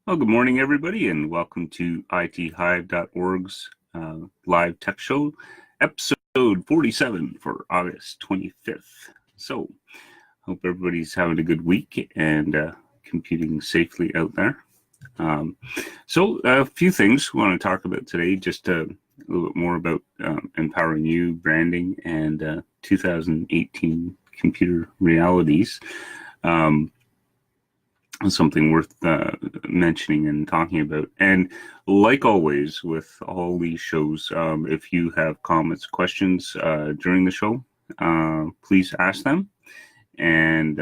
Well, good morning, everybody, and welcome to ITHive.org's live tech show, episode 47 for August 25th. So, hope everybody's having a good week and computing safely out there. So, a few things we want to talk about today, just a little bit more about empowering you, branding, and 2018 computer realities. Something worth mentioning and talking about. And like always with all these shows, if you have comments, questions during the show, please ask them, and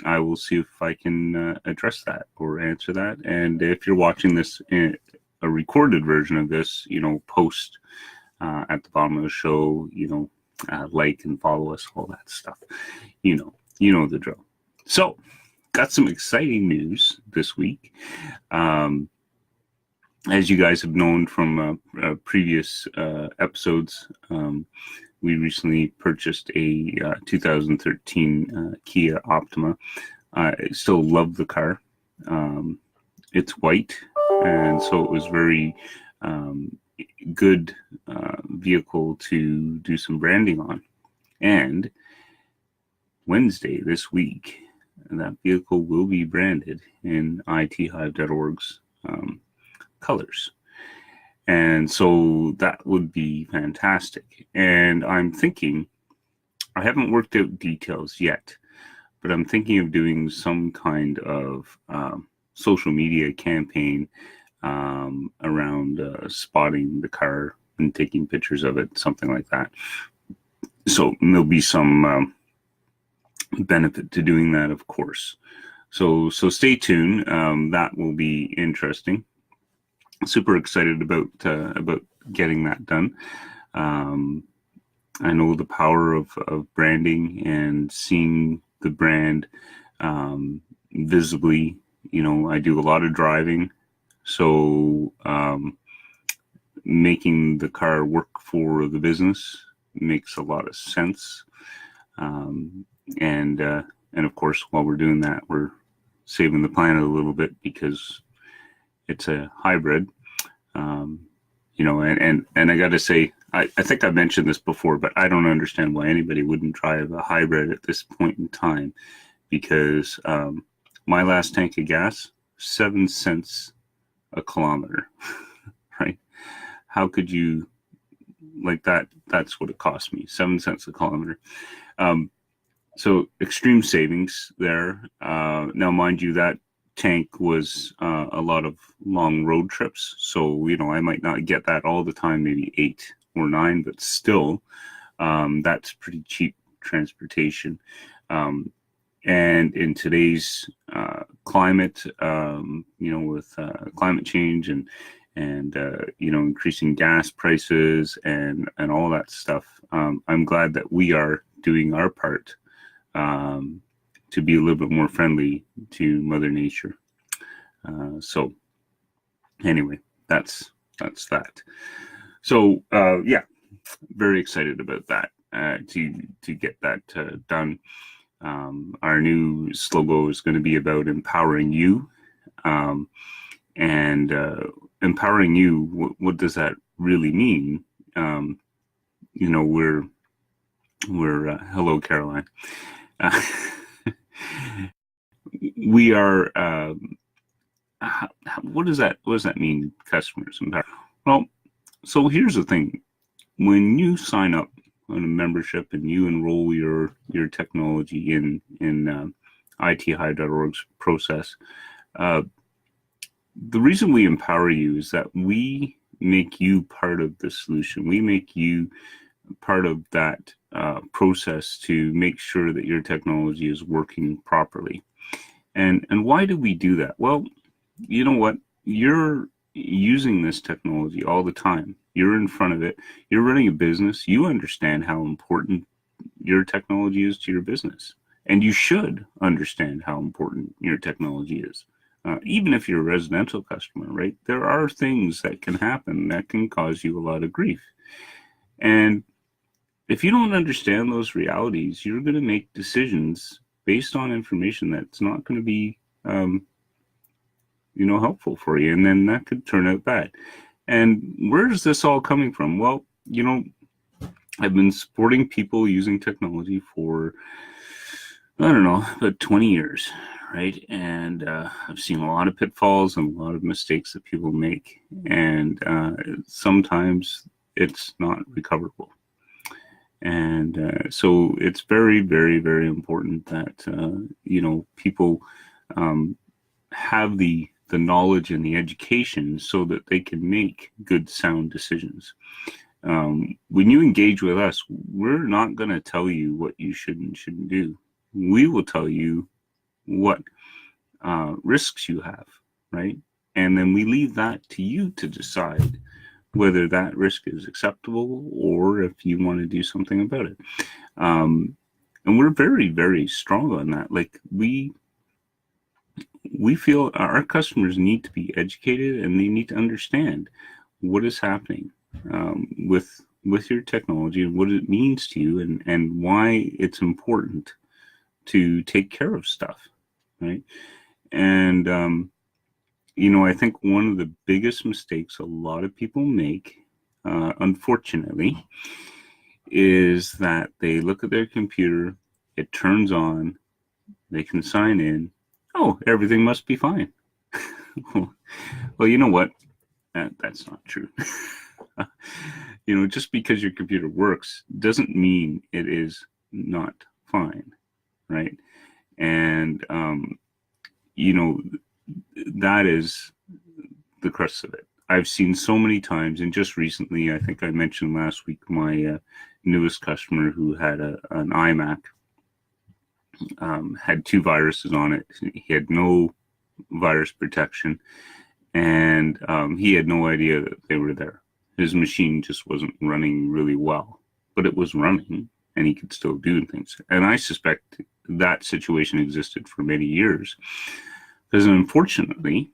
I will see if I can address that or answer that. And if you're watching this in a recorded version of this, post at the bottom of the show, like and follow us, all that stuff. You know the drill. So, got some exciting news this week. As you guys have known from previous episodes, we recently purchased a 2013 Kia Optima. I still love the car. It's white, and so it was very good vehicle to do some branding on. And Wednesday this week, that vehicle will be branded in ITHive.org's colors. And so that would be fantastic. And I'm thinking, I haven't worked out details yet, but I'm thinking of doing some kind of social media campaign around spotting the car and taking pictures of it, something like that. So there'll be some benefit to doing that, of course. So stay tuned. That will be interesting. Super excited about getting that done. I know the power of branding and seeing the brand visibly. I do a lot of driving, so making the car work for the business makes a lot of sense. And of course, while we're doing that, we're saving the planet a little bit because it's a hybrid. And I got to say, I think I've mentioned this before, but I don't understand why anybody wouldn't drive a hybrid at this point in time, because my last tank of gas, 7 cents a kilometer, right? How could you, like that? That's what it cost me, 7 cents a kilometer. So extreme savings there. Now, mind you, that tank was a lot of long road trips. So, I might not get that all the time, maybe 8 or 9, but still, that's pretty cheap transportation. And in today's climate, with climate change and increasing gas prices and all that stuff, I'm glad that we are doing our part to be a little bit more friendly to Mother Nature. So anyway, that's that. So very excited about that, to get that done. Our new slogan is going to be about empowering you, and empowering you. What does that really mean? We're hello, Caroline. We are. What does that mean, customers? Well, so here's the thing: when you sign up on a membership and you enroll your technology in ITHive.org's process, the reason we empower you is that we make you part of the solution. We make you part of that process to make sure that your technology is working properly. And why do we do that? Well, you know what? You're using this technology all the time. You're in front of it. You're running a business. You understand how important your technology is to your business. And you should understand how important your technology is. Even if you're a residential customer, right? There are things that can happen that can cause you a lot of grief. And if you don't understand those realities, you're going to make decisions based on information that's not going to be helpful for you, and then that could turn out bad. And where is this all coming from? Well, I've been supporting people using technology for, I don't know, about 20 years, right? And I've seen a lot of pitfalls and a lot of mistakes that people make, and sometimes it's not recoverable. And so it's very, very, very important that people have the knowledge and the education so that they can make good, sound decisions. When you engage with us, we're not going to tell you what you should and shouldn't do. We will tell you what risks you have, right? And then we leave that to you to decide whether that risk is acceptable or if you want to do something about it. And we're very, very strong on that. Like we feel our customers need to be educated and they need to understand what is happening with your technology and what it means to you, and why it's important to take care of stuff, right? And I think one of the biggest mistakes a lot of people make, unfortunately, is that they look at their computer, it turns on, they can sign in, oh, everything must be fine. Well, you know what? That's not true. Just because your computer works doesn't mean it is not fine, right? And, that is the crux of it. I've seen so many times, and just recently, I think I mentioned last week, my newest customer who had an iMac, had 2 viruses on it. He had no virus protection, and he had no idea that they were there. His machine just wasn't running really well, but it was running, and he could still do things. And I suspect that situation existed for many years, because unfortunately,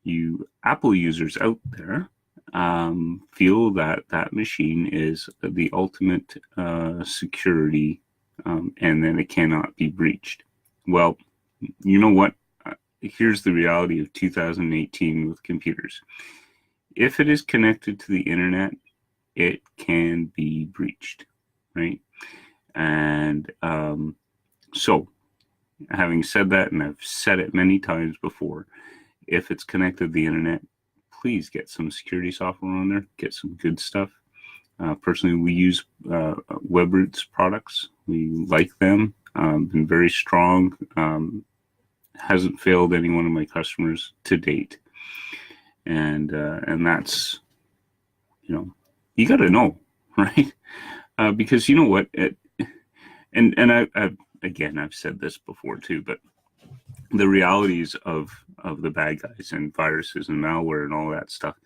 you Apple users out there feel that that machine is the ultimate security, and then it cannot be breached. Well, you know what? Here's the reality of 2018 with computers. If it is connected to the internet, it can be breached, right? And so, having said that, and I've said it many times before, if it's connected to the internet, please get some security software on there, get some good stuff. Personally, we use WebRoot's products. We like them, been very strong, hasn't failed any one of my customers to date. And that's, you got to know, right? Because you know what, I've said this before too, but the realities of the bad guys and viruses and malware and all that stuff,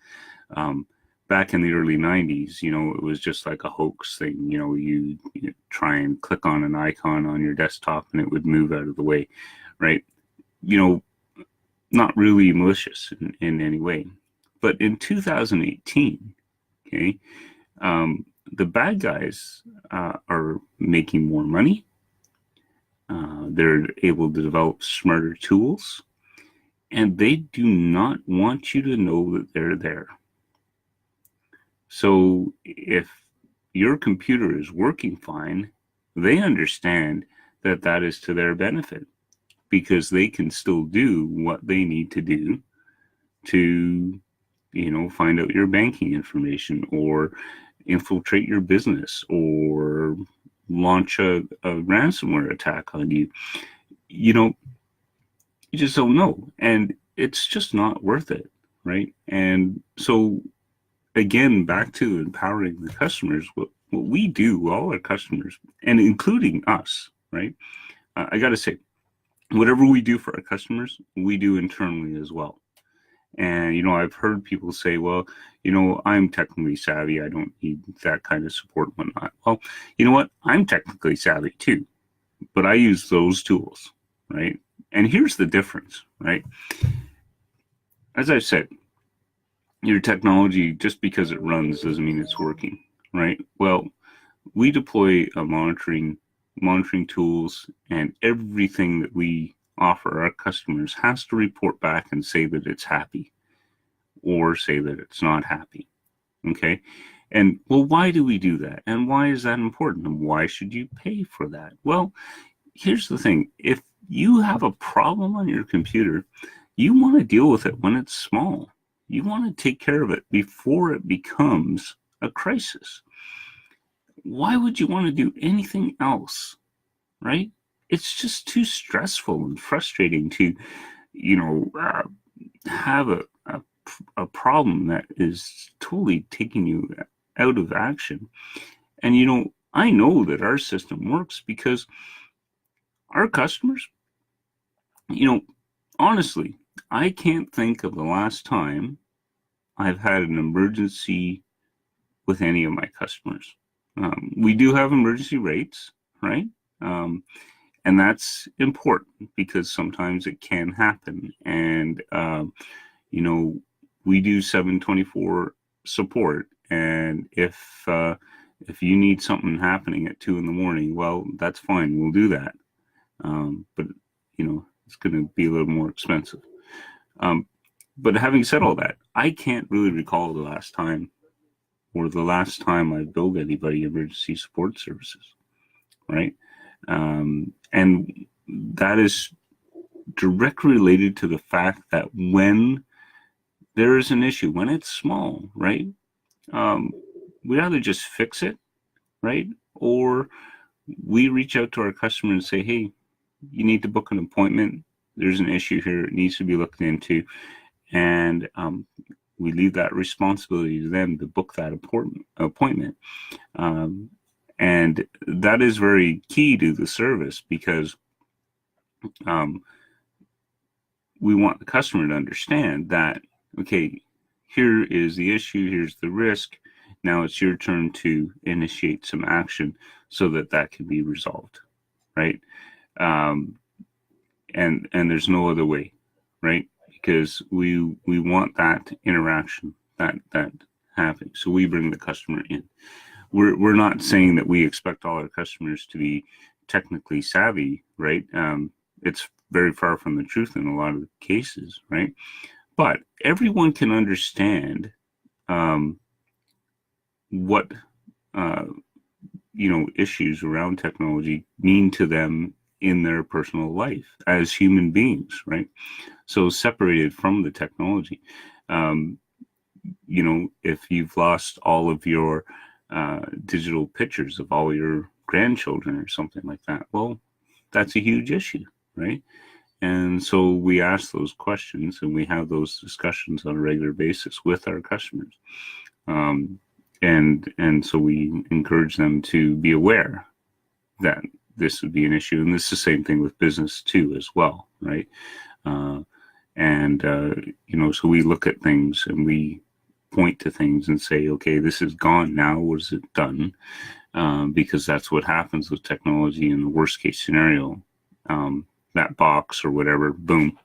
back in the early 90s, it was just like a hoax thing. You try and click on an icon on your desktop and it would move out of the way, right? Not really malicious in any way. But in 2018, okay, the bad guys are making more money. They're able to develop smarter tools, and they do not want you to know that they're there. So if your computer is working fine, they understand that that is to their benefit, because they can still do what they need to do to, find out your banking information or infiltrate your business or launch a ransomware attack on you. You just don't know, and it's just not worth it, right? And so again, back to empowering the customers, what we do, all our customers, and including us, right? I got to say, whatever we do for our customers, we do internally as well. And, I've heard people say, well, I'm technically savvy, I don't need that kind of support and whatnot. Well, you know what? I'm technically savvy too, but I use those tools, right? And here's the difference, right? As I've said, your technology, just because it runs doesn't mean it's working, right? Well, we deploy monitoring tools, and everything that we offer our customers has to report back and say that it's happy or say that it's not happy. Okay. And well, why do we do that? And why is that important? And why should you pay for that? Well, here's the thing. If you have a problem on your computer, you want to deal with it when it's small. You want to take care of it before it becomes a crisis. Why would you want to do anything else, right? It's just too stressful and frustrating to, have a problem that is totally taking you out of action. And, I know that our system works because our customers, honestly, I can't think of the last time I've had an emergency with any of my customers. We do have emergency rates, right? And that's important because sometimes it can happen. And, we do 7/24 support. And if you need something happening at 2 a.m, well, that's fine. We'll do that. But, it's going to be a little more expensive. But having said all that, I can't really recall the last time I billed anybody emergency support services, right? And that is directly related to the fact that when there is an issue, when it's small, right, we either just fix it, right, or we reach out to our customer and say, hey, you need to book an appointment. There's an issue here. It needs to be looked into. And we leave that responsibility to them to book that appointment. And that is very key to the service because we want the customer to understand that, okay, here is the issue, here's the risk. Now it's your turn to initiate some action so that can be resolved, right? And there's no other way, right? Because we want that interaction that happening. So we bring the customer in. We're not saying that we expect all our customers to be technically savvy, right? It's very far from the truth in a lot of cases, right? But everyone can understand what issues around technology mean to them in their personal life as human beings, right? So separated from the technology. If you've lost all of your digital pictures of all your grandchildren or something like that, well, that's a huge issue, right? And so we ask those questions and we have those discussions on a regular basis with our customers. And so we encourage them to be aware that this would be an issue. And this is the same thing with business too, as well, right? So we look at things and we point to things and say, okay, this is gone now. What is it done? Because that's what happens with technology in the worst case scenario. That box or whatever, boom,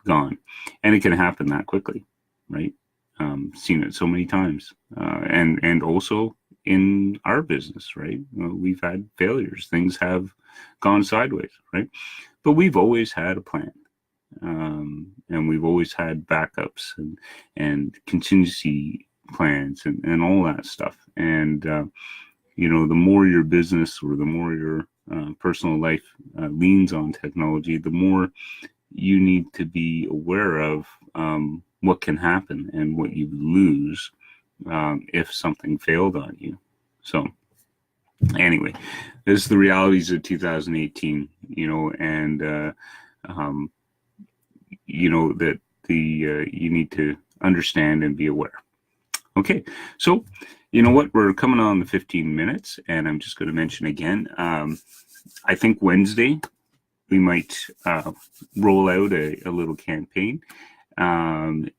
gone. And it can happen that quickly, right? Seen it so many times. And also in our business, right? We've had failures. Things have gone sideways, right? But we've always had a plan. And we've always had backups and contingency plans and all that stuff. And, the more your business or the more your personal life leans on technology, the more you need to be aware of what can happen and what you lose if something failed on you. So anyway, this is the realities of 2018, and that you need to understand and be aware. Okay, so you know what? We're coming on the 15 minutes, and I'm just going to mention again, I think Wednesday we might roll out a little campaign and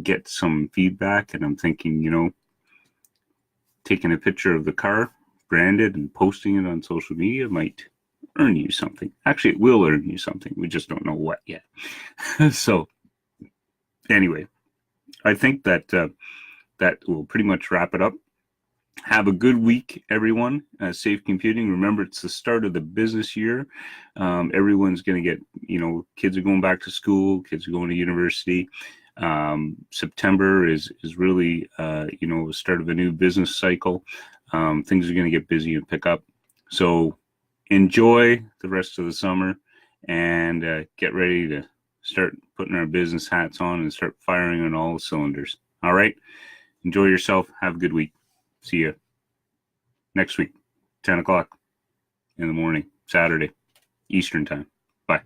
get some feedback. And I'm thinking, taking a picture of the car, branded, and posting it on social media might earn you something. Actually, it will earn you something. We just don't know what yet. So anyway, I think that will pretty much wrap it up. Have a good week, everyone. Safe computing. Remember, it's the start of the business year. Everyone's going to get, kids are going back to school, kids are going to university. September is really, the start of a new business cycle. Things are going to get busy and pick up. So enjoy the rest of the summer and get ready to start putting our business hats on and start firing on all the cylinders. All right. Enjoy yourself. Have a good week. See you next week, 10 o'clock in the morning, Saturday, Eastern time. Bye.